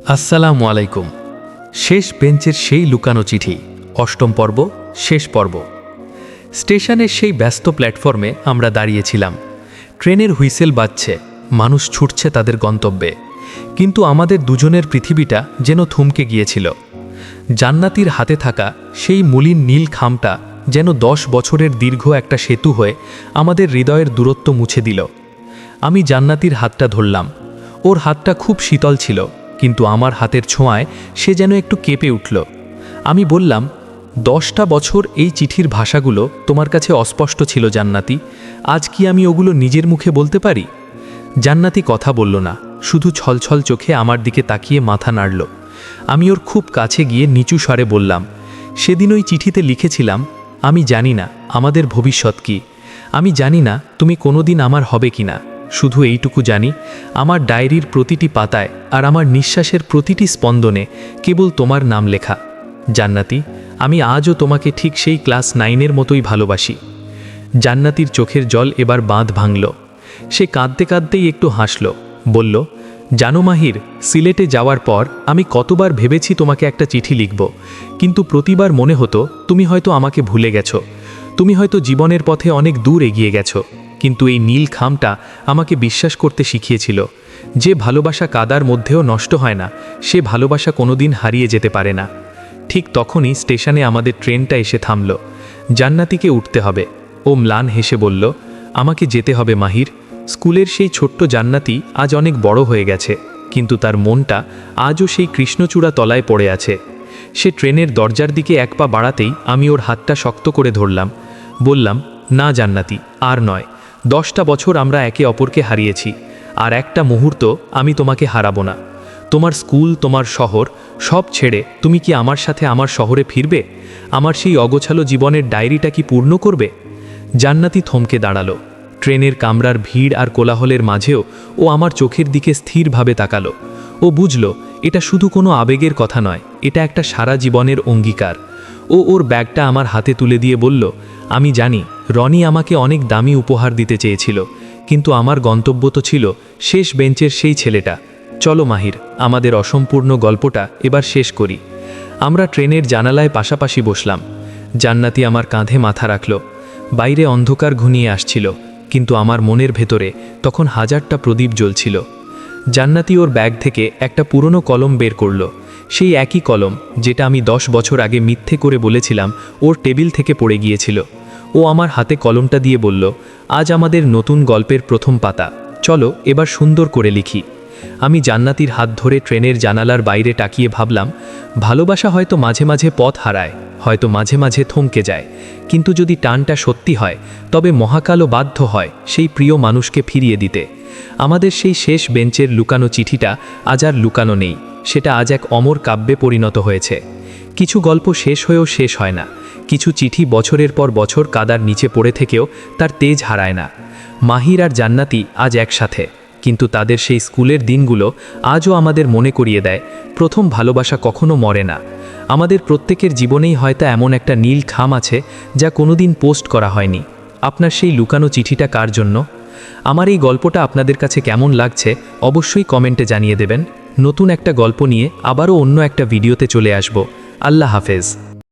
আসসালামু আলাইকুম। শেষ বেঞ্চের সেই লুকানো চিঠি, অষ্টম পর্ব, শেষ পর্ব। স্টেশনের সেই ব্যস্ত প্ল্যাটফর্মে আমরা দাঁড়িয়েছিলাম। ট্রেনের হুইসেল বাজছে, মানুষ ছুটছে তাদের গন্তব্যে, কিন্তু আমাদের দুজনের পৃথিবীটা যেন থমকে গিয়েছিল। জান্নাতির হাতে থাকা সেই মলিন নীল খামটা যেন 10 বছরের দীর্ঘ একটা সেতু হয়ে আমাদের হৃদয়ের দূরত্ব মুছে দিল। আমি জান্নাতির হাতটা ধরলাম। ওর হাতটা খুব শীতল ছিল, কিন্তু আমার হাতের ছোঁয়ায় সে যেন একটু কেঁপে উঠল। আমি বললাম, 10টা বছর এই চিঠির ভাষাগুলো তোমার কাছে অস্পষ্ট ছিল জান্নাতি, আজ কি আমি ওগুলো নিজের মুখে বলতে পারি? জান্নাতি কথা বলল না, শুধু ছলছল চোখে আমার দিকে তাকিয়ে মাথা নাড়ল। আমি ওর খুব কাছে গিয়ে নিচু স্বরে বললাম, সেদিন ওই চিঠিতে লিখেছিলাম, আমি জানি না আমাদের ভবিষ্যৎ কি, আমি জানি না তুমি কোনোদিন আমার হবে কিনা, শুধু এইটুকু জানি আমার ডায়েরির প্রতিটি পাতায় আর আমার নিঃশ্বাসের প্রতিটি স্পন্দনে কেবল তোমার নাম লেখা। জান্নাতি, আমি আজও তোমাকে ঠিক সেই ক্লাস 9-এর মতোই ভালোবাসি। জান্নাতির চোখের জল এবার বাঁধ ভাঙল। সে কাঁদতে কাঁদতেই একটু হাসল, বলল, জানো মাহির, সিলেটে যাওয়ার পর আমি কতবার ভেবেছি তোমাকে একটা চিঠি লিখব, কিন্তু প্রতিবার মনে হতো তুমি হয়তো আমাকে ভুলে গেছো, তুমি হয়তো জীবনের পথে অনেক দূর এগিয়ে গেছো। কিন্তু এই নীল খামটা আমাকে বিশ্বাস করতে শিখিয়েছিল, যে ভালোবাসা কাদার মধ্যেও নষ্ট হয় না, সে ভালোবাসা কোনোদিন হারিয়ে যেতে পারে না। ঠিক তখনই স্টেশনে আমাদের ট্রেনটা এসে থামল। জান্নাতিকে উঠতে হবে। ও ম্লান হেসে বলল, আমাকে যেতে হবে মাহির। স্কুলের সেই ছোট্ট জান্নাতি আজ অনেক বড় হয়ে গেছে, কিন্তু তার মনটা আজও সেই কৃষ্ণচূড়া তলায় পড়ে আছে। সে ট্রেনের দরজার দিকে এক পা বাড়াতেই আমি ওর হাতটা শক্ত করে ধরলাম। বললাম, না জান্নাতি, আর নয়। 10টা বছর আমরা একে অপরকে হারিয়েছি, আর একটা মুহূর্ত আমি তোমাকে হারাবো না। তোমার স্কুল, তোমার শহর, সব ছেড়ে তুমি কি আমার সাথে আমার শহরে ফিরবে? আমার সেই অগোছালো জীবনের ডায়েরিটা কি পূর্ণ করবে? জান্নাতি থমকে দাঁড়ালো। ট্রেনের কামরার ভিড় আর কোলাহলের মাঝেও ও আমার চোখের দিকে স্থিরভাবে তাকালো। ও বুঝল, এটা শুধু কোনো আবেগের কথা নয়, এটা একটা সারা জীবনের অঙ্গীকার। ও ওর ব্যাগটা আমার হাতে তুলে দিয়ে বলল, আমি জানি রনি আমাকে অনেক দামি উপহার দিতে চেয়েছিল, কিন্তু আমার গন্তব্য তো ছিল শেষ বেঞ্চের সেই ছেলেটা। চলো মাহির, আমাদের অসম্পূর্ণ গল্পটা এবার শেষ করি। আমরা ট্রেনের জানালায় পাশাপাশি বসলাম। জান্নাতি আমার কাঁধে মাথা রাখল। বাইরে অন্ধকার ঘনিয়ে আসছিল, কিন্তু আমার মনের ভেতরে তখন হাজারটা প্রদীপ জ্বলছিল। জান্নাতি ওর ব্যাগ থেকে একটা পুরনো কলম বের করল, সেই একই কলম যেটা আমি 10 বছর আগে মিথ্যে করে বলেছিলাম ওর টেবিল থেকে পড়ে গিয়েছিল। ও আমার হাতে কলমটা দিয়ে বলল, আজ আমাদের নতুন গল্পের প্রথম পাতা, চলো এবার সুন্দর করে লিখি। আমি জান্নাতির হাত ধরে ট্রেনের জানালার বাইরে তাকিয়ে ভাবলাম, ভালোবাসা হয়তো মাঝে মাঝে পথ হারায়, হয়তো মাঝে মাঝে থমকে যায়, কিন্তু যদি টানটা সত্যি হয়, তবে মহাকালও বাধ্য হয় সেই প্রিয় মানুষকে ফিরিয়ে দিতে। আমাদের সেই শেষ বেঞ্চের লুকানো চিঠিটা আজ আর লুকানো নেই, সেটা আজ এক অমর কাব্যে পরিণত হয়েছে। কিছু গল্প শেষ হয়েও শেষ হয় না, কিছু চিঠি বছরের পর বছর কাদার নিচে পড়ে থেকেও তার তেজ হারায় না। মাহির আর জান্নাতি আজ একসাথে, কিন্তু তাদের সেই স্কুলের দিনগুলো আজও আমাদের মনে করিয়ে দেয়, প্রথম ভালোবাসা কখনো মরে না। আমাদের প্রত্যেকের জীবনেই হয়তো এমন একটা নীল খাম আছে যা কোনোদিন পোস্ট করা হয়নি। আপনার সেই লুকানো চিঠিটা কার জন্য? আমার এই গল্পটা আপনাদের কাছে কেমন লাগছে অবশ্যই কমেন্টে জানিয়ে দেবেন। নতুন একটা গল্প নিয়ে আবারও অন্য একটা ভিডিওতে চলে আসব। আল্লাহ হাফেজ।